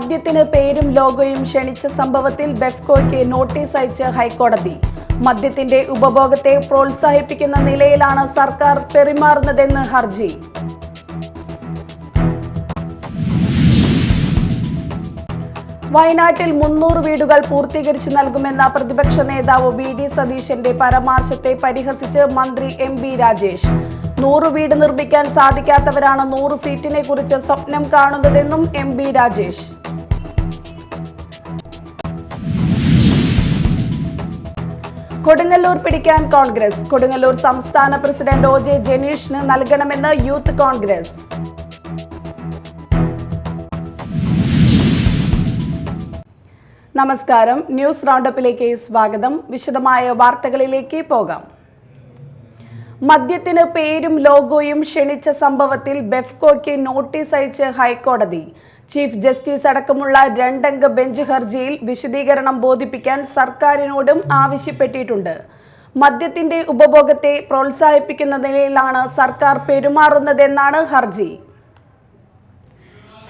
മദ്യത്തിന് പേരും ലോഗോയും ക്ഷണിച്ച സംഭവത്തിൽ ബെഫ്കോയ്ക്ക് നോട്ടീസ് അയച്ച് ഹൈക്കോടതി. മദ്യത്തിന്റെ ഉപഭോഗത്തെ പ്രോത്സാഹിപ്പിക്കുന്ന നിലയിലാണ് സർക്കാർ പെരുമാറുന്നതെന്ന് ഹർജി. വയനാട്ടിൽ 300 വീടുകൾ പൂർത്തീകരിച്ചു നൽകുമെന്ന പ്രതിപക്ഷ നേതാവ് VD സതീശന്റെ പരാമർശത്തെ പരിഹസിച്ച് മന്ത്രി MP രാജേഷ്. 100 വീട് നിർമ്മിക്കാൻ സാധിക്കാത്തവരാണ് 100 സീറ്റിനെ കുറിച്ച് സ്വപ്നം കാണുന്നതെന്നും MP രാജേഷ്. കൊടുങ്ങല്ലൂർ പിടിക്കാൻ കോൺഗ്രസ്. കൊടുങ്ങല്ലൂർ സംസ്ഥാന പ്രസിഡന്റ് OJ ജനീഷിന് നൽകണമെന്ന് യൂത്ത് കോൺഗ്രസ്. നമസ്കാരം, ന്യൂസ് റൗണ്ടപ്പിലേക്ക് സ്വാഗതം. വിശദമായ വാർത്തകളിലേക്ക് പോകാം. മദ്യത്തിന് പേരും ലോഗോയും ക്ഷണിച്ച സംഭവത്തിൽ ബെഫ്കോയ്ക്ക് നോട്ടീസ് അയച്ച് ഹൈക്കോടതി. ചീഫ് ജസ്റ്റിസ് അടക്കമുള്ള 2 അംഗ ബെഞ്ച് ഹർജിയിൽ വിശദീകരണം ബോധിപ്പിക്കാൻ സർക്കാരിനോടും ആവശ്യപ്പെട്ടിട്ടുണ്ട്. മദ്യത്തിന്റെ ഉപഭോഗത്തെ പ്രോത്സാഹിപ്പിക്കുന്ന നിലയിലാണ് സർക്കാർ പെരുമാറുന്നതെന്നാണ് ഹർജി.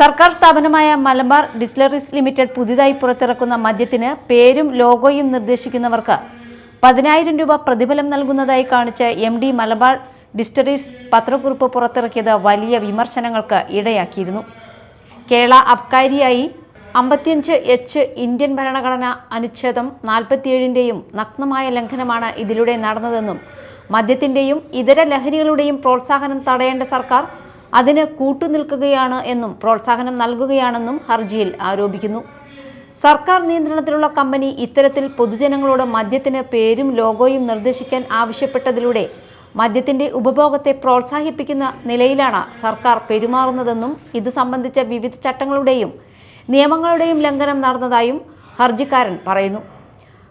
സർക്കാർ സ്ഥാപനമായ മലബാർ ഡിസ്റ്റിലറീസ് ലിമിറ്റഡ് പുതിയതായി പുറത്തിറക്കുന്ന മദ്യത്തിന് പേരും ലോഗോയും നിർദ്ദേശിക്കുന്നവർക്ക് 10,000 രൂപ പ്രതിഫലം നൽകുന്നതായി കാണിച്ച് MD മലബാർ ഡിസ്റ്റിലറീസ് പത്രക്കുറിപ്പ് പുറത്തിറക്കിയത് വലിയ വിമർശനങ്ങൾക്ക് ഇടയാക്കിയിരുന്നു. കേരള അബ്കാരിയായി 55H ഇന്ത്യൻ ഭരണഘടന അനുച്ഛേദം 47ന്റെയും നഗ്നമായ ലംഘനമാണ് ഇതിലൂടെ നടന്നതെന്നും മദ്യത്തിന്റെയും ഇതര ലഹരികളുടെയും പ്രോത്സാഹനം തടയേണ്ട സർക്കാർ അതിന് കൂട്ടുനിൽക്കുകയാണ് എന്നും പ്രോത്സാഹനം നൽകുകയാണെന്നും ഹർജിയിൽ ആരോപിക്കുന്നു. സർക്കാർ നിയന്ത്രണത്തിലുള്ള കമ്പനി ഇത്തരത്തിൽ പൊതുജനങ്ങളോട് മദ്യത്തിന് പേരും ലോഗോയും നിർദ്ദേശിക്കാൻ ആവശ്യപ്പെട്ടതിലൂടെ മദ്യത്തിന്റെ ഉപഭോഗത്തെ പ്രോത്സാഹിപ്പിക്കുന്ന നിലയിലാണ് സർക്കാർ പെരുമാറുന്നതെന്നും ഇത് സംബന്ധിച്ച വിവിധ ചട്ടങ്ങളുടെയും നിയമങ്ങളുടെയും ലംഘനം നടന്നതായും ഹർജിക്കാരൻ പറയുന്നു.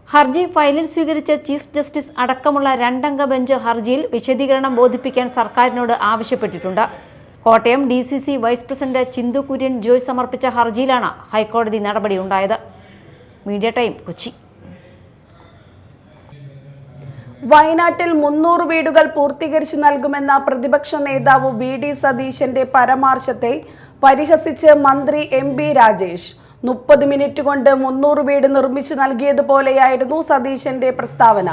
ഹർജി ഫയലിൽ സ്വീകരിച്ച ചീഫ് ജസ്റ്റിസ് അടക്കമുള്ള 2 അംഗ ബെഞ്ച് ഹർജിയിൽ വിശദീകരണം ബോധിപ്പിക്കാൻ സർക്കാരിനോട് ആവശ്യപ്പെട്ടിട്ടുണ്ട്. കോട്ടയം DCC വൈസ് പ്രസിഡന്റ് ചിന്തു കുര്യൻ ജോയ് സമർപ്പിച്ച ഹർജിയിലാണ് ഹൈക്കോടതി നടപടിയുണ്ടായത്. Media time, Kochi. വയനാട്ടിൽ 300 വീടുകൾ പൂർത്തീകരിച്ചു നൽകുമെന്ന പ്രതിപക്ഷ നേതാവ് VD സതീശന്റെ പരാമർശത്തെ പരിഹസിച്ച് മന്ത്രി MP രാജേഷ്. 30 മിനിറ്റ് കൊണ്ട് 300 വീട് നിർമ്മിച്ചു നൽകിയതുപോലെയായിരുന്നു സതീശന്റെ പ്രസ്താവന.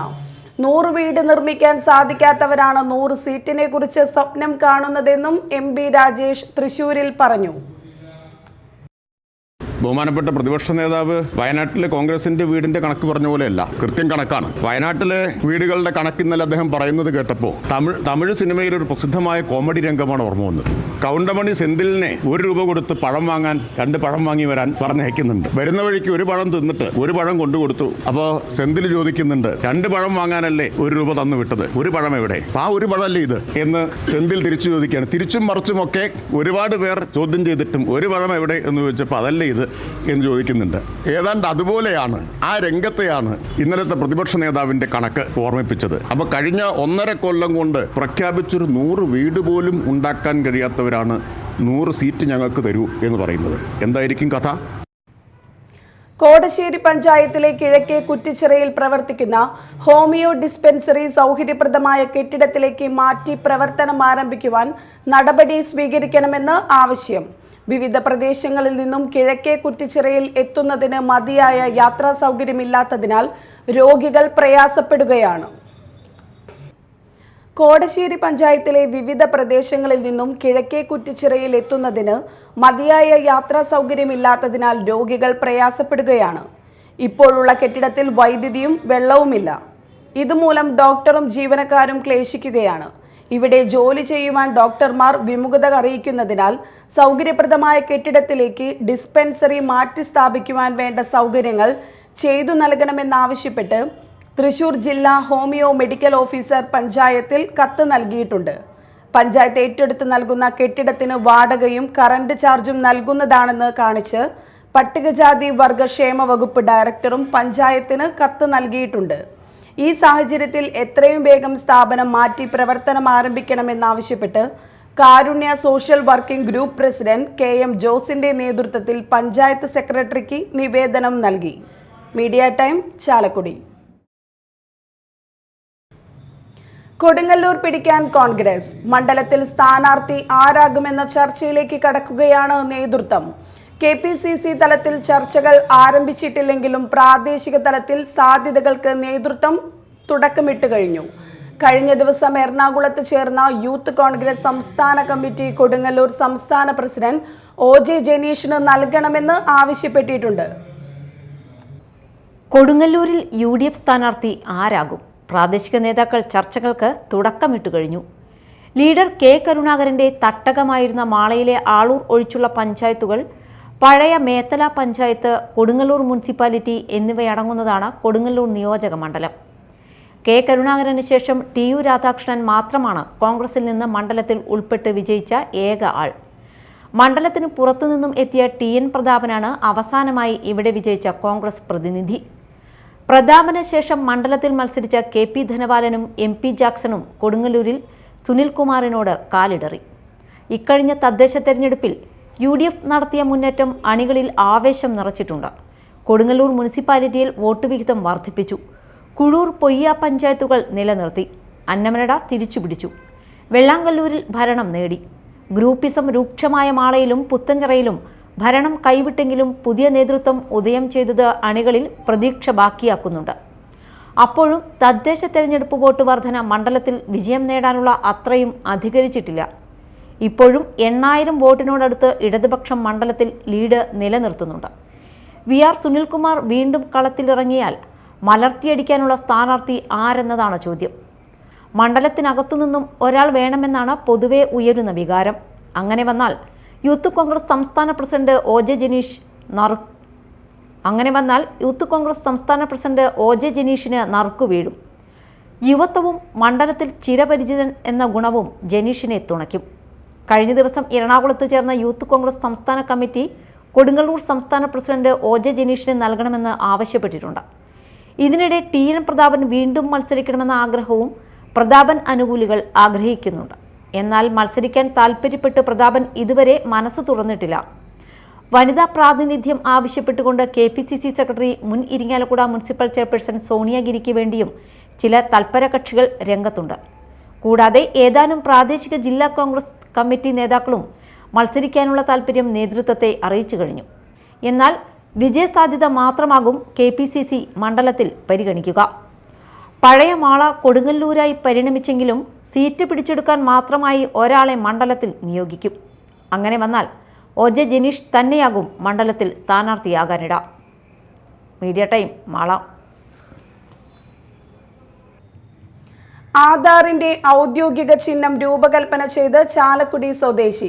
100 വീട് നിർമ്മിക്കാൻ സാധിക്കാത്തവരാണ് 100 സീറ്റിനെ കുറിച്ച് സ്വപ്നം കാണുന്നതെന്നും MP രാജേഷ് തൃശൂരിൽ പറഞ്ഞു. ബഹുമാനപ്പെട്ട പ്രതിപക്ഷ നേതാവ് വയനാട്ടിലെ കോൺഗ്രസിന്റെ വീടിന്റെ കണക്ക് പറഞ്ഞ പോലെയല്ല, കൃത്യം കണക്കാണ്. വയനാട്ടിലെ വീടുകളുടെ കണക്ക് ഇന്നലെ അദ്ദേഹം പറയുന്നത് കേട്ടപ്പോൾ തമിഴ് സിനിമയിൽ ഒരു പ്രസിദ്ധമായ കോമഡി രംഗമാണ് ഓർമ്മ വന്നത്. കൗണ്ടമണി സെന്തിലിനെ 1 രൂപ കൊടുത്ത് പഴം വാങ്ങാൻ 2 പഴം വാങ്ങി വരാൻ പറഞ്ഞയക്കുന്നുണ്ട്. വരുന്ന വഴിക്ക് 1 പഴം തിന്നിട്ട് 1 പഴം കൊണ്ടുകൊടുത്തു. അപ്പോൾ സെന്തിൽ ചോദിക്കുന്നുണ്ട്, 2 പഴം വാങ്ങാനല്ലേ 1 രൂപ തന്നു വിട്ടത്, 1 പഴം എവിടെ? ആ 1 പഴമല്ലേ ഇത് എന്ന് സെന്തിൽ തിരിച്ചു ചോദിക്കുകയാണ്. തിരിച്ചും മറിച്ചുമൊക്കെ ഒരുപാട് പേർ ചോദ്യം ചെയ്തിട്ടും 1 പഴം എവിടെ എന്ന് ചോദിച്ചപ്പോൾ അതല്ലേ ഇത് എന്ന് ചോദിക്കുന്നുണ്ട്. ഏതാണ്ട് അതുപോലെയാണ്, ആ രംഗത്തെയാണ് ഇന്നലത്തെ പ്രതിപക്ഷ നേതാവിന്റെ കണക്ക് ഓർമ്മിപ്പിച്ചത്. അപ്പോൾ കഴിഞ്ഞ 1.5 കൊല്ലം കൊണ്ട് പ്രഖ്യാപിച്ചൊരു 100 വീട് പോലും ഉണ്ടാക്കാൻ കഴിയാത്തവരാണ് 100 സീറ്റ് ഞങ്ങൾക്ക് തരൂ എന്ന് പറയുന്നത്. എന്തായിരിക്കും കഥ? കോടശ്ശേരി പഞ്ചായത്തിലെ കിഴക്കേ കുറ്റിച്ചിറയിൽ പ്രവർത്തിക്കുന്ന ഹോമിയോ ഡിസ്പെൻസറി സൗകര്യപ്രദമായ കെട്ടിടത്തിലേക്ക് മാറ്റി പ്രവർത്തനം ആരംഭിക്കുവാൻ നടപടി സ്വീകരിക്കണമെന്ന് ആവശ്യം. വിവിധ പ്രദേശങ്ങളിൽ നിന്നും കിഴക്കേ കുറ്റിച്ചിറയിൽ എത്തുന്നതിന് മതിയായ യാത്രാ സൗകര്യമില്ലാത്തതിനാൽ രോഗികൾ പ്രയാസപ്പെടുകയാണ്. കോടശ്ശേരി പഞ്ചായത്തിലെ വിവിധ പ്രദേശങ്ങളിൽ നിന്നും കിഴക്കേ കുറ്റിച്ചിറയിൽ എത്തുന്നതിന് മതിയായ യാത്രാ സൗകര്യമില്ലാത്തതിനാൽ രോഗികൾ പ്രയാസപ്പെടുകയാണ്. ഇപ്പോഴുള്ള കെട്ടിടത്തിൽ വൈദ്യുതിയും വെള്ളവുമില്ല. ഇതുമൂലം ഡോക്ടറും ജീവനക്കാരും ക്ലേശിക്കുകയാണ്. ഇവിടെ ജോലി ചെയ്യുവാൻ ഡോക്ടർമാർ വിമുഖത അറിയിക്കുന്നതിനാൽ സൗകര്യപ്രദമായ കെട്ടിടത്തിലേക്ക് ഡിസ്പെൻസറി മാറ്റി സ്ഥാപിക്കുവാൻ വേണ്ട സൗകര്യങ്ങൾ ചെയ്തു നൽകണമെന്നാവശ്യപ്പെട്ട് തൃശൂർ ജില്ലാ ഹോമിയോ മെഡിക്കൽ ഓഫീസർ പഞ്ചായത്തിൽ കത്ത് നൽകിയിട്ടുണ്ട്. പഞ്ചായത്ത് ഏറ്റെടുത്ത് നൽകുന്ന കെട്ടിടത്തിന് വാടകയും കറണ്ട് ചാർജും നൽകുന്നതാണെന്ന് കാണിച്ച് പട്ടികജാതി വർഗക്ഷേമ വകുപ്പ് ഡയറക്ടറും പഞ്ചായത്തിന് കത്ത് നൽകിയിട്ടുണ്ട്. ഈ സാഹചര്യത്തിൽ എത്രയും വേഗം സ്ഥാപനം മാറ്റി പ്രവർത്തനം ആരംഭിക്കണമെന്നാവശ്യപ്പെട്ട് Karunya social working group president KM ജോസിന്റെ നേതൃത്വത്തിൽ പഞ്ചായത്ത് സെക്രട്ടറിക്ക് നിവേദനം നൽകി. Media time, Chalakudy. കൊടുങ്ങല്ലൂർ പിടിക്കാൻ കോൺഗ്രസ്. മണ്ഡലത്തിൽ സ്ഥാനാർത്ഥി ആരാകുമെന്ന ചർച്ചയിലേക്ക് കടക്കുകയാണ് നേതൃത്വം. KPCC തലത്തിൽ ചർച്ചകൾ ആരംഭിച്ചിട്ടില്ലെങ്കിലും പ്രാദേശിക തലത്തിൽ സാധ്യതകൾക്ക് നേതൃത്വം തുടക്കമിട്ട് കഴിഞ്ഞു. കഴിഞ്ഞ ദിവസം എറണാകുളത്ത് ചേർന്ന യൂത്ത് കോൺഗ്രസ് സംസ്ഥാന കമ്മിറ്റി കൊടുങ്ങല്ലൂർ സംസ്ഥാന പ്രസിഡന്റ് OJ ജനീഷിന് നൽകണമെന്ന് ആവശ്യപ്പെട്ടിട്ടുണ്ട്. കൊടുങ്ങല്ലൂരിൽ UDF സ്ഥാനാർത്ഥി ആരാകും? പ്രാദേശിക നേതാക്കൾ ചർച്ചകൾക്ക് തുടക്കമിട്ട് കഴിഞ്ഞു. ലീഡർ K കരുണാകരന്റെ തട്ടകമായിരുന്ന മാളയിലെ ആളൂർ ഒഴിച്ചുള്ള പഞ്ചായത്തുകൾ, പഴയ മേത്തല പഞ്ചായത്ത്, കൊടുങ്ങല്ലൂർ മുനിസിപ്പാലിറ്റി എന്നിവയടങ്ങുന്നതാണ് കൊടുങ്ങല്ലൂർ നിയോജക മണ്ഡലം. K കരുണാകരന് ശേഷം TU രാധാകൃഷ്ണൻ മാത്രമാണ് കോൺഗ്രസിൽ നിന്ന് മണ്ഡലത്തിൽ ഉൾപ്പെട്ട് വിജയിച്ച ഏക ആൾ. മണ്ഡലത്തിന് പുറത്തുനിന്നും എത്തിയ TN പ്രതാപനാണ് അവസാനമായി ഇവിടെ വിജയിച്ച കോൺഗ്രസ് പ്രതിനിധി. പ്രതാപന് ശേഷം മണ്ഡലത്തിൽ മത്സരിച്ച KP ധനപാലനും MP ജാക്സണും കൊടുങ്ങല്ലൂരിൽ സുനിൽകുമാറിനോട് കാലിടറി. ഇക്കഴിഞ്ഞ തദ്ദേശ തെരഞ്ഞെടുപ്പിൽ UDF നടത്തിയ മുന്നേറ്റം അണികളിൽ ആവേശം നിറച്ചിട്ടുണ്ട്. കൊടുങ്ങല്ലൂർ മുനിസിപ്പാലിറ്റിയിൽ വോട്ട് വിഹിതം വർദ്ധിപ്പിച്ചു. കുഴൂർ, പൊയ്യ പഞ്ചായത്തുകൾ നിലനിർത്തി. അന്നമനട തിരിച്ചുപിടിച്ചു. വെള്ളാങ്കല്ലൂരിൽ ഭരണം നേടി. ഗ്രൂപ്പിസം രൂക്ഷമായ മാളയിലും പുത്തഞ്ചിറയിലും ഭരണം കൈവിട്ടെങ്കിലും പുതിയ നേതൃത്വം ഉദയം ചെയ്തത് അണികളിൽ പ്രതീക്ഷ ബാക്കിയാക്കുന്നുണ്ട്. അപ്പോഴും തദ്ദേശ തെരഞ്ഞെടുപ്പ് വോട്ട് വർധന മണ്ഡലത്തിൽ വിജയം നേടാനുള്ള അത്രയും അധികരിച്ചിട്ടില്ല. ഇപ്പോഴും 8000 വോട്ടിനോടടുത്ത് ഇടതുപക്ഷം മണ്ഡലത്തിൽ ലീഡ് നിലനിർത്തുന്നുണ്ട്. VR സുനിൽകുമാർ വീണ്ടും കളത്തിലിറങ്ങിയാൽ മലർത്തിയടിക്കാനുള്ള സ്ഥാനാർത്ഥി ആരെന്നതാണ് ചോദ്യം. മണ്ഡലത്തിനകത്തുനിന്നും ഒരാൾ വേണമെന്നാണ് പൊതുവെ ഉയരുന്ന വികാരം. അങ്ങനെ വന്നാൽ യൂത്ത് കോൺഗ്രസ് സംസ്ഥാന പ്രസിഡന്റ് OJ ജനീഷിന് നറുക്കു വീഴും. യുവത്വവും മണ്ഡലത്തിൽ ചിരപരിചിതൻ എന്ന ഗുണവും ജനീഷിനെ തുണയ്ക്കും. കഴിഞ്ഞ ദിവസം എറണാകുളത്ത് ചേർന്ന യൂത്ത് കോൺഗ്രസ് സംസ്ഥാന കമ്മിറ്റി കൊടുങ്ങല്ലൂർ സംസ്ഥാന പ്രസിഡന്റ് OJ ജനീഷിന് നൽകണമെന്ന് ആവശ്യപ്പെട്ടിട്ടുണ്ട്. ഇതിനിടെ TN പ്രതാപൻ വീണ്ടും മത്സരിക്കണമെന്ന ആഗ്രഹവും പ്രതാപൻ അനുകൂലികൾ ആഗ്രഹിക്കുന്നുണ്ട്. എന്നാൽ മത്സരിക്കാൻ താൽപ്പര്യപ്പെട്ട് പ്രതാപൻ ഇതുവരെ മനസ്സ് തുറന്നിട്ടില്ല. വനിതാ പ്രാതിനിധ്യം ആവശ്യപ്പെട്ടുകൊണ്ട് KPCC സെക്രട്ടറി, മുൻ ഇരിങ്ങാലക്കുട മുനിസിപ്പൽ ചെയർപേഴ്സൺ സോണിയഗിരിക്ക് വേണ്ടിയും ചില തൽപര കക്ഷികൾ രംഗത്തുണ്ട്. കൂടാതെ ഏതാനും പ്രാദേശിക ജില്ലാ കോൺഗ്രസ് കമ്മിറ്റി നേതാക്കളും മത്സരിക്കാനുള്ള താൽപ്പര്യം നേതൃത്വത്തെ അറിയിച്ചു കഴിഞ്ഞു. എന്നാൽ വിജയസാധ്യത മാത്രമാകും KPCC മണ്ഡലത്തിൽ പരിഗണിക്കുക. പഴയ മാള കൊടുങ്ങല്ലൂരായി പരിണമിച്ചെങ്കിലും സീറ്റ് പിടിച്ചെടുക്കാൻ മാത്രമായി ഒരാളെ മണ്ഡലത്തിൽ നിയോഗിക്കും. അങ്ങനെ വന്നാൽ OJ ജനീഷ് തന്നെയാകും മണ്ഡലത്തിൽ സ്ഥാനാർത്ഥിയാകാനിട. Media time, Mala. ആധാറിന്റെ ഔദ്യോഗിക ചിഹ്നം രൂപകൽപ്പന ചെയ്ത് ചാലക്കുടി സ്വദേശി.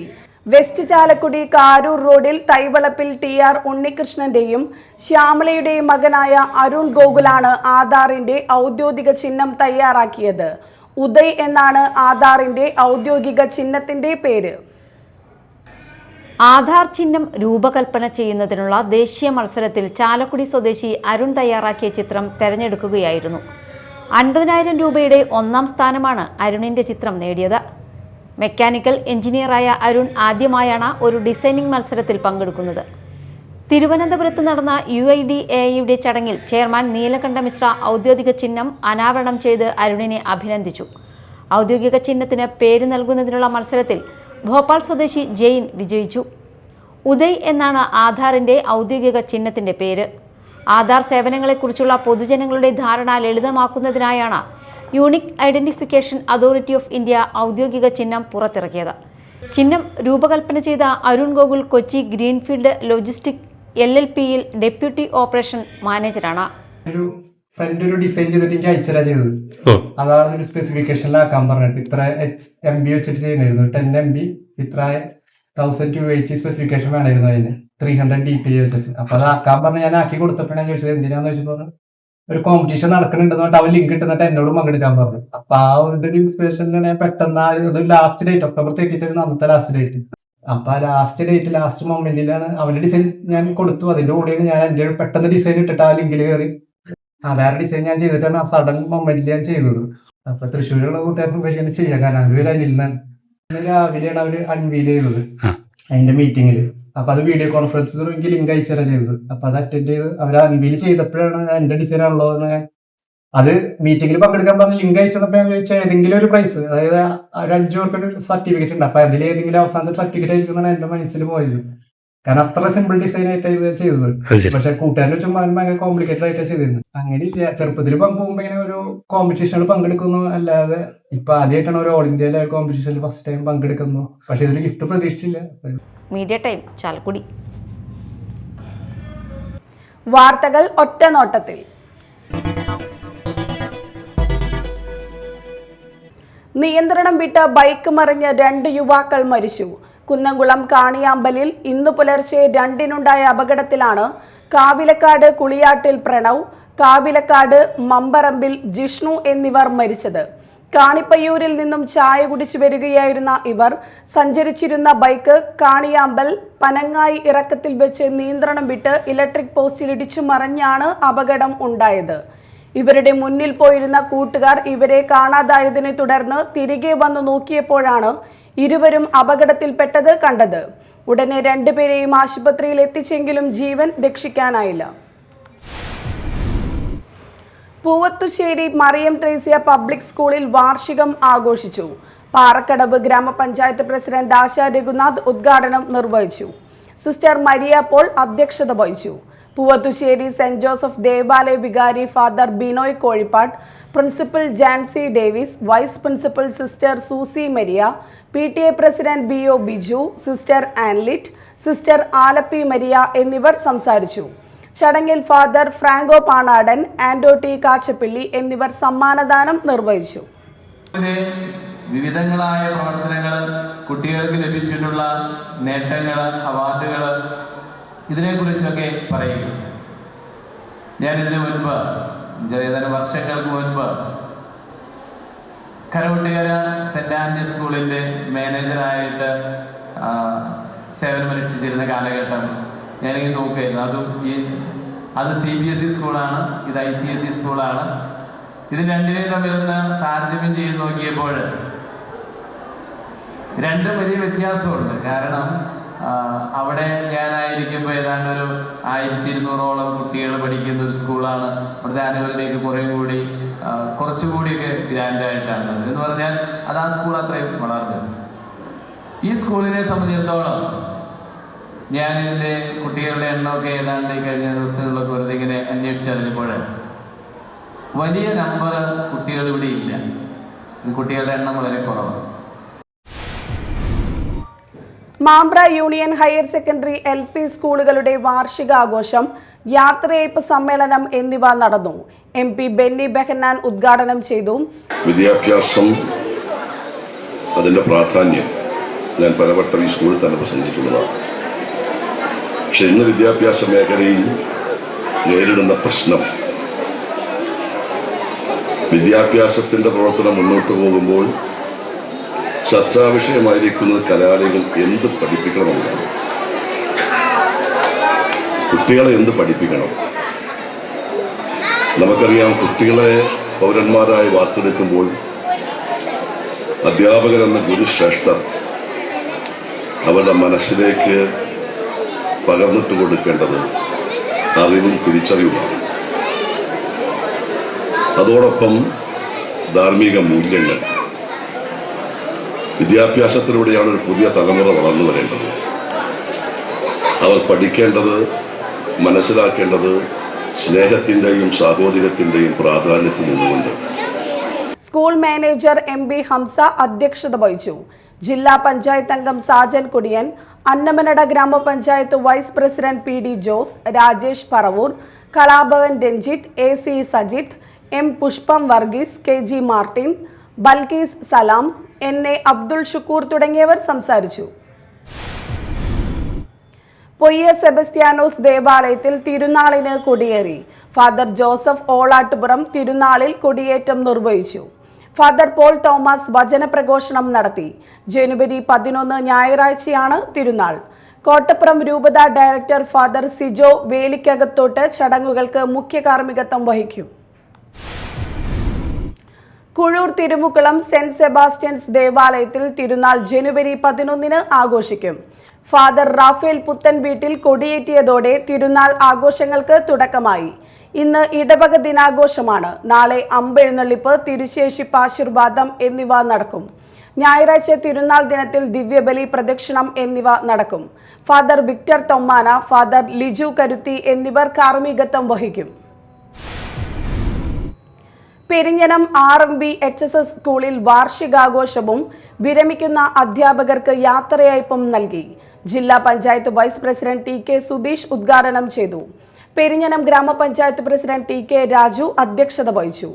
വെസ്റ്റ് ചാലക്കുടി കാരൂർ റോഡിൽ തൈവളപ്പിൽ TR ഉണ്ണികൃഷ്ണന്റെയും ശ്യാമളയുടെയും മകനായ അരുൺ ഗോകുലാണ് ആധാറിന്റെ ഔദ്യോഗിക ചിഹ്നം തയ്യാറാക്കിയത്. ഉദയ് എന്നാണ് ആധാറിന്റെ ഔദ്യോഗിക ചിഹ്നത്തിന്റെ പേര്. ആധാർ ചിഹ്നം രൂപകൽപ്പന ചെയ്യുന്നതിനുള്ള ദേശീയ മത്സരത്തിൽ ചാലക്കുടി സ്വദേശി അരുൺ തയ്യാറാക്കിയ ചിത്രം തെരഞ്ഞെടുക്കുകയായിരുന്നു. 50,000 രൂപയുടെ 1ാം സ്ഥാനമാണ് അരുണിന്റെ ചിത്രം നേടിയത്. മെക്കാനിക്കൽ എഞ്ചിനീയറായ അരുൺ ആദ്യമായാണ് ഒരു ഡിസൈനിംഗ് മത്സരത്തിൽ പങ്കെടുക്കുന്നത്. തിരുവനന്തപുരത്ത് നടന്ന UIDAIയുടെ ചടങ്ങിൽ ചെയർമാൻ നീലകണ്ഠ മിശ്ര ഔദ്യോഗിക ചിഹ്നം അനാവരണം ചെയ്ത് അരുണിനെ അഭിനന്ദിച്ചു. ഔദ്യോഗിക ചിഹ്നത്തിന് പേര് നൽകുന്നതിനുള്ള മത്സരത്തിൽ ഭോപ്പാൽ സ്വദേശി ജെയിൻ വിജയിച്ചു. ഉദയ് എന്നാണ് ആധാറിന്റെ ഔദ്യോഗിക ചിഹ്നത്തിന്റെ പേര്. ആധാർ സേവനങ്ങളെക്കുറിച്ചുള്ള പൊതുജനങ്ങളുടെ ധാരണ ലളിതമാക്കുന്നതിനായാണ് unique identification authority of India ഔദ്യോഗിക ചിഹ്നം പുറത്തിറക്കിയത്. ചിഹ്നം രൂപകൽപ്പന ചെയ്ത അരുൺ ഗോകുൽ കൊച്ചി ഗ്രീൻഫീൽഡ് ലോജിസ്റ്റിക് LLPയിൽ ഡെപ്യൂട്ടി ഓപ്പറേഷൻ മാനേജറാണ്. ഒരു ഡിസൈൻ ചെയ്തിട്ട് എനിക്ക് അയച്ചരാ ചെയ്തത്. അതാണ് ഒരു സ്പെസിഫിക്കേഷനിലാക്കാൻ പറഞ്ഞിട്ട് ഇത്ര MB വെച്ചിട്ട് ചെയ്യണമായിരുന്നു. 10 MB ഇത്ര 1200 സ്പെസിഫിക്കേഷൻ വേണമായിരുന്നു. അതിന് 300 DPI വെച്ചിട്ട്. അപ്പൊ അത് ആക്കാൻ പറഞ്ഞ് ഞാൻ ആക്കി കൊടുത്തപ്പോഴാണ് ചോദിച്ചത് എന്തിനാന്ന് വെച്ചപ്പോൾ ഒരു കോമ്പറ്റീഷൻ നടക്കുന്നുണ്ടെന്ന് പറഞ്ഞിട്ട് അവൻ ലിങ്ക് ഇട്ടുന്നിട്ട് എന്നോട് പങ്കെടുക്കാൻ പറഞ്ഞു. അപ്പൊ ആ ഒരു ഇൻസ്പിറേഷനിൽ ഞാൻ പെട്ടെന്ന് ലാസ്റ്റ് ഡേറ്റ് October 31 അന്നത്തെ ലാസ്റ്റ് ഡേറ്റ്. അപ്പൊ ആ ലാസ്റ്റ് മൊമെന്റിലാണ് അവന്റെ ഡിസൈൻ ഞാൻ കൊടുത്തു. അതിന്റെ കൂടെയാണ് ഞാൻ എന്റെ പെട്ടെന്ന് ഡിസൈൻ ഇട്ടിട്ട് ആ ലിങ്കിൽ കയറി വേറെ ഡിസൈൻ ഞാൻ ചെയ്തിട്ടാണ് ആ സഡൻ മൊമെന്റിൽ ഞാൻ ചെയ്തത്. അപ്പൊ തൃശ്ശൂരുള്ള കൂട്ടുകാർക്കും പരിഗണിച്ച് ചെയ്യാം. കാരണം അവര് അനിലാണ് രാവിലെയാണ് അവര് അൺവീൽ ചെയ്തത് അതിന്റെ മീറ്റിംഗിൽ. അപ്പൊ അത് വീഡിയോ കോൺഫറൻസ് എനിക്ക് ലിങ്ക് അയച്ചാണ് ചെയ്തത്. അപ്പൊ അത് അറ്റൻഡ് ചെയ്ത് അവർ അൺവീൽ ചെയ്തപ്പോഴാണ് എന്റെ ഡിസൈൻ ആണല്ലോ എന്ന് അത് മീറ്റിംഗിൽ പങ്കെടുക്കാൻ പറഞ്ഞ് ലിങ്ക് അയച്ചപ്പോൾ ഞാൻ ചോദിച്ചാൽ ഏതെങ്കിലും ഒരു പ്രൈസ്, അതായത് ഒരു 5 പേർക്ക് സർട്ടിഫിക്കറ്റ് ഉണ്ട്. അപ്പൊ അതിൽ ഏതെങ്കിലും അവസാനത്തെ സർട്ടിഫിക്കറ്റ് ആയിരിക്കും എന്റെ മനസ്സിൽ പോയത്. കാരണം അത്ര സിമ്പിൾ ഡിസൈൻ ആയിട്ടാണ് ചെയ്തത്. പക്ഷെ കൂട്ടുകാരെ വെച്ചും ഭയങ്കര കോംപ്ലിക്കേറ്റഡ് ആയിട്ടാണ് ചെയ്തിരുന്നത്. അങ്ങനെ ഇല്ല, ചെറുപ്പത്തിൽ പോകുമ്പോൾ ഇങ്ങനെ ഒരു കോമ്പറ്റീഷനിൽ പങ്കെടുക്കുന്നു അല്ലാതെ ഇപ്പൊ ആദ്യമായിട്ടാണ് ഒരു ഓൾ ഇന്ത്യ ലെവൽ കോമ്പറ്റീഷനിൽ ഫസ്റ്റ് ടൈം പങ്കെടുക്കുന്നു. പക്ഷെ ഇതൊരു ഗിഫ്റ്റ് പ്രതീക്ഷിച്ചില്ല. Media time Chalakudy. വാർത്തകൾ ഒറ്റ നോട്ടത്തിൽ. നിയന്ത്രണം വിട്ട് ബൈക്ക് മറിഞ്ഞ് 2 യുവാക്കൾ മരിച്ചു. കുന്നംകുളം കാണിയാമ്പലിൽ ഇന്ന് പുലർച്ചെ 2-നുണ്ടായ അപകടത്തിലാണ് കാവിലക്കാട് കുളിയാട്ടിൽ പ്രണവ്, കാവിലക്കാട് മമ്പറമ്പിൽ ജിഷ്ണു എന്നിവർ മരിച്ചത്. കാണിപ്പയ്യൂരിൽ നിന്നും ചായ കുടിച്ചു വരികയായിരുന്ന ഇവർ സഞ്ചരിച്ചിരുന്ന ബൈക്ക് കാണിയാമ്പൽ പനങ്ങായി ഇറക്കത്തിൽ വെച്ച് നിയന്ത്രണം വിട്ട് ഇലക്ട്രിക് പോസ്റ്റിൽ ഇടിച്ചു മറിഞ്ഞാണ് അപകടം ഉണ്ടായത്. ഇവരുടെ മുന്നിൽ പോയിരുന്ന കൂട്ടുകാർ ഇവരെ കാണാതായതിനെ തുടർന്ന് തിരികെ വന്നു നോക്കിയപ്പോഴാണ് ഇരുവരും അപകടത്തിൽപ്പെട്ടത് കണ്ടത്. ഉടനെ 2 പേരെയും ആശുപത്രിയിൽ എത്തിച്ചെങ്കിലും ജീവൻ രക്ഷിക്കാനായില്ല. പൂവത്തുശ്ശേരി മറിയം ത്രേസ്യ പബ്ലിക് സ്കൂളിൽ വാർഷികം ആഘോഷിച്ചു. പാറക്കടവ് ഗ്രാമപഞ്ചായത്ത് പ്രസിഡന്റ് ആശ രഘുനാഥ് ഉദ്ഘാടനം നിർവഹിച്ചു. സിസ്റ്റർ മരിയ പോൾ അധ്യക്ഷത വഹിച്ചു. പൂവത്തുശ്ശേരി സെന്റ് ജോസഫ് ദേവാലയ വികാരി father Binoy Kozhippad, principal Jancy Davis, vice principal sister Susy Maria, PTA president BO Biju, sister Anlit, sister Alappy Maria എന്നിവർ സംസാരിച്ചു. ചടങ്ങിൽ ഫാദർ ഫ്രാങ്കോ പാണാടൻ, ആൻഡോ ടി കാച്ചപ്പിള്ളി എന്നിവർ സമ്മാനദാനം നിർവഹിച്ചു. വിവിധങ്ങളായ പ്രവർത്തനങ്ങൾ, കുട്ടികൾക്ക് ലഭിച്ചിട്ടുള്ള നേട്ടങ്ങൾ, അവാർഡുകൾ, ഇതിനെക്കുറിച്ചൊക്കെ പറയുകയുണ്ട്. ഞാനിതിനു മുൻപ് ഏതാനും വർഷങ്ങൾക്ക് മുൻപ് കരവട്ടുകര സെന്റ് ആന്റണി സ്കൂളിൻ്റെ മാനേജറായിട്ട് സേവനമനുഷ്ഠിച്ചിരുന്ന കാലഘട്ടം ഞാനിങ്ങനെ നോക്കുകയായിരുന്നു. അത് CBSE സ്കൂളാണ്, ഇത് ICSE സ്കൂളാണ്. ഇത് രണ്ടിനെയും തമ്മിലൊന്ന് താരതമ്യം ചെയ്ത് നോക്കിയപ്പോൾ രണ്ടും വലിയ വ്യത്യാസമുണ്ട്. കാരണം അവിടെ ഞാനായിരിക്കുമ്പോൾ ഏതാണ്ട് ഒരു 1200ഓളം കുട്ടികൾ പഠിക്കുന്ന ഒരു സ്കൂളാണ്. അവിടുത്തെ ആനുവൽ ഡേക്ക് കുറച്ചുകൂടിയൊക്കെ ഗ്രാൻഡായിട്ടാണ് എന്ന് പറഞ്ഞാൽ അത് ആ സ്കൂൾ അത്രയും വളർന്നത്. ഈ സ്കൂളിനെ സംബന്ധിച്ചിടത്തോളം ഞാൻ ഇതിൻ്റെ കുട്ടികളുടെ എണ്ണമൊക്കെ ഏതാണ്ട് കഴിഞ്ഞ ദിവസങ്ങളിലൊക്കെ വെറുതെ ഇങ്ങനെ അന്വേഷിച്ചറിഞ്ഞപ്പോൾ വലിയ നമ്പർ കുട്ടികൾ ഇവിടെ ഇല്ല. കുട്ടികളുടെ എണ്ണം വളരെ കുറവാണ്. Mambra union higher secondary LP സ്കൂളുകളുടെ വാർഷികാഘോഷം, യാത്രയയപ്പ് സമ്മേളനം എന്നിവ നടന്നു. MP ബെന്നി ബെഹന്നാൻ ഉദ്ഘാടനം ചെയ്തു. വിദ്യാഭ്യാസം, അതിൻ്റെ പ്രാധാന്യം ഞാൻ പലവട്ടം ഈ സ്കൂളിൽ തന്നെ പ്രസംഗിച്ചിട്ടുള്ളതാണ്. പക്ഷെ ഇന്ന് വിദ്യാഭ്യാസ മേഖലയിൽ നേരിടുന്ന പ്രശ്നം, വിദ്യാഭ്യാസത്തിൻ്റെ പ്രവർത്തനം മുന്നോട്ട് പോകുമ്പോൾ ചർച്ചാ വിഷയമായിരിക്കുന്നത് കലാലയങ്ങൾ എന്ത് പഠിപ്പിക്കണമെന്നാണ്. കുട്ടികളെ എന്ത് പഠിപ്പിക്കണം? നമുക്കറിയാം, കുട്ടികളെ പൗരന്മാരായി വാർത്തെടുക്കുമ്പോൾ അധ്യാപകരെന്ന ഗുരുശ്രേഷ്ഠർ അവരുടെ മനസ്സിലേക്ക് പകർന്നിട്ട് കൊടുക്കേണ്ടത് അറിവും തിരിച്ചറിവുമാണ്. അതോടൊപ്പം ധാർമ്മിക മൂല്യങ്ങൾ. വിദ്യാഭ്യാസത്തിലൂടെയാണ് ഒരു പുതിയ തലമുറ വളർന്നു വരേണ്ടത്. അവർ പഠിക്കേണ്ടത്, മനസ്സിലാക്കേണ്ടത് സ്നേഹത്തിൻ്റെയും സാഹോദര്യത്തിൻ്റെയും പ്രാധാന്യത്തിൽ നിന്നുകൊണ്ട്. സ്കൂൾ മാനേജർ MB ഹംസ അധ്യക്ഷത വഹിച്ചു. ജില്ലാ പഞ്ചായത്ത് അംഗം സാജൻ കുടിയൻ, അന്നമനട ഗ്രാമപഞ്ചായത്ത് vice president PD Jose, Rajesh Paravur, Kalabhavan Ranjith, AC Sajith, M Pushpam Varghese, KG Martin, Balkees Salam, NA Abdul Shukoor തുടങ്ങിയവർ സംസാരിച്ചു. പൊയ്യ സെബസ്ത്യാനോസ് ദേവാലയത്തിൽ തിരുനാളിന് കൊടിയേറി. ഫാദർ ജോസഫ് ഓളാട്ടുപുറം തിരുനാളിൽ കൊടിയേറ്റം നിർവഹിച്ചു. ഫാദർ പോൾ തോമസ് വചനപ്രഘോഷണം നടത്തി. ജനുവരി 11 ഞായറാഴ്ചയാണ് തിരുനാൾ. കോട്ടപ്പുറം രൂപത ഡയറക്ടർ ഫാദർ സിജോ വേലിക്കകത്തോട്ട് ചടങ്ങുകൾക്ക് മുഖ്യ കാർമ്മികത്വം വഹിക്കും. കുഴൂർ തിരുമുക്കുളം സെന്റ് സെബാസ്റ്റ്യൻസ് ദേവാലയത്തിൽ തിരുനാൾ ജനുവരി 11 ആഘോഷിക്കും. ഫാദർ റാഫേൽ പുത്തൻ വീട്ടിൽ കൊടിയേറ്റിയതോടെ തിരുനാൾ ആഘോഷങ്ങൾക്ക് തുടക്കമായി. ഇന്ന് ഇടവക ദിനാഘോഷമാണ്. നാളെ അമ്പെഴുന്നള്ളിപ്പ്, തിരുശേഷിപ്പ്, ആശീർവാദം എന്നിവ നടക്കും. ഞായറാഴ്ച തിരുനാൾ ദിനത്തിൽ ദിവ്യബലി, പ്രദക്ഷിണം എന്നിവ നടക്കും. ഫാദർ വിക്ടർ തൊമ്മാന, ഫാദർ ലിജു കരുത്തി എന്നിവർ കാർമ്മികത്വം വഹിക്കും. പെരിഞ്ഞനം RMB HSS സ്കൂളിൽ വാർഷികാഘോഷവും വിരമിക്കുന്ന അധ്യാപകർക്ക് യാത്രയയപ്പും നൽകി. ജില്ലാ panchayat vice president TK Sudheesh ഉദ്ഘാടനം ചെയ്തു. പെരിഞ്ഞനം ഗ്രാമപഞ്ചായത്ത് പ്രസിഡന്റ് TK രാജു അധ്യക്ഷത വഹിച്ചു.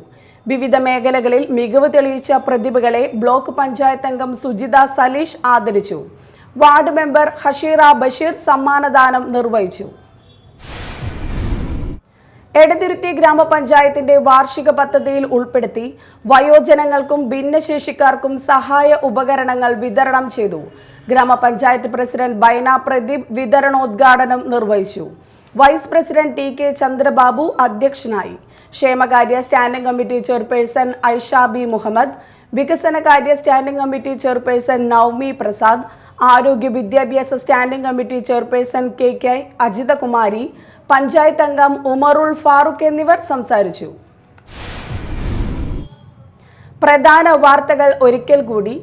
വിവിധ മേഖലകളിൽ മികവ് തെളിയിച്ച പ്രതിഭകളെ ബ്ലോക്ക് പഞ്ചായത്ത് അംഗം സുജിത സലീഷ് ആദരിച്ചു. വാർഡ് മെമ്പർ ഹഷീറ ബഷീർ സമ്മാനദാനം നിർവഹിച്ചു. എടതിരുത്തി ഗ്രാമപഞ്ചായത്തിന്റെ വാർഷിക പദ്ധതിയിൽ ഉൾപ്പെടുത്തി വയോജനങ്ങൾക്കും ഭിന്നശേഷിക്കാർക്കും സഹായ ഉപകരണങ്ങൾ വിതരണം ചെയ്തു. ഗ്രാമപഞ്ചായത്ത് പ്രസിഡന്റ് ബൈന പ്രദീപ് വിതരണോദ്ഘാടനം നിർവഹിച്ചു. വൈസ് പ്രസിഡന്റ് TK ചന്ദ്രബാബു അധ്യക്ഷനായി. ക്ഷേമകാര്യ standing committee chairperson Aisha B Muhammad, വികസനകാര്യ standing committee chairperson Navami Prasad, ആരോഗ്യ വിദ്യാഭ്യാസ standing committee chairperson KK Ajithakumari, panchayat അംഗം ഉമറുൽ ഫാറൂഖ് എന്നിവർ സംസാരിച്ചു. പ്രധാന വാർത്തകൾ ഒരിക്കൽ കൂടി.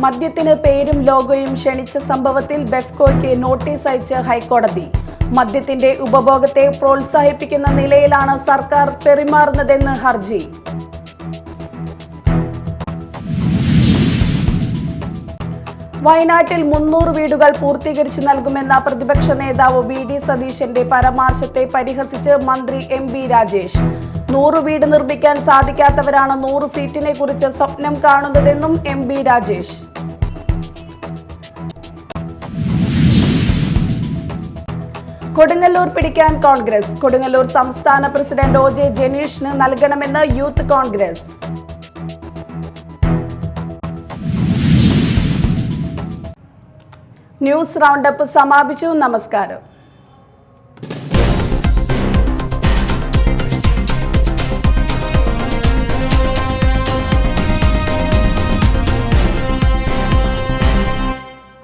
മദ്യത്തിന് പേരും ലോഗോയും ക്ഷണിച്ച സംഭവത്തിൽ ബെഫ്കോയ്ക്ക് നോട്ടീസ് അയച്ച് ഹൈക്കോടതി. മദ്യത്തിന്റെ ഉപഭോഗത്തെ പ്രോത്സാഹിപ്പിക്കുന്ന നിലയിലാണ് സർക്കാർ പെരുമാറുന്നതെന്ന് ഹർജി. വയനാട്ടിൽ 300 വീടുകൾ പൂർത്തീകരിച്ചു നൽകുമെന്ന പ്രതിപക്ഷ നേതാവ് VD സതീശന്റെ പരാമർശത്തെ പരിഹസിച്ച് മന്ത്രി MB രാജേഷ്. 100 വീട് നിർമ്മിക്കാൻ സാധിക്കാത്തവരാണ് 100 സീറ്റിനെ കുറിച്ച് സ്വപ്നം കാണുന്നതെന്നും MB രാജേഷ്. കൊടുങ്ങല്ലൂർ പിടിക്കാൻ കോൺഗ്രസ്. കൊടുങ്ങല്ലൂർ സംസ്ഥാന പ്രസിഡന്റ് OJ ജനീഷിന് നൽകണമെന്ന് യൂത്ത് കോൺഗ്രസ്. ന്യൂസ് റൗണ്ടപ്പ് സമാപിച്ചു. നമസ്കാരം.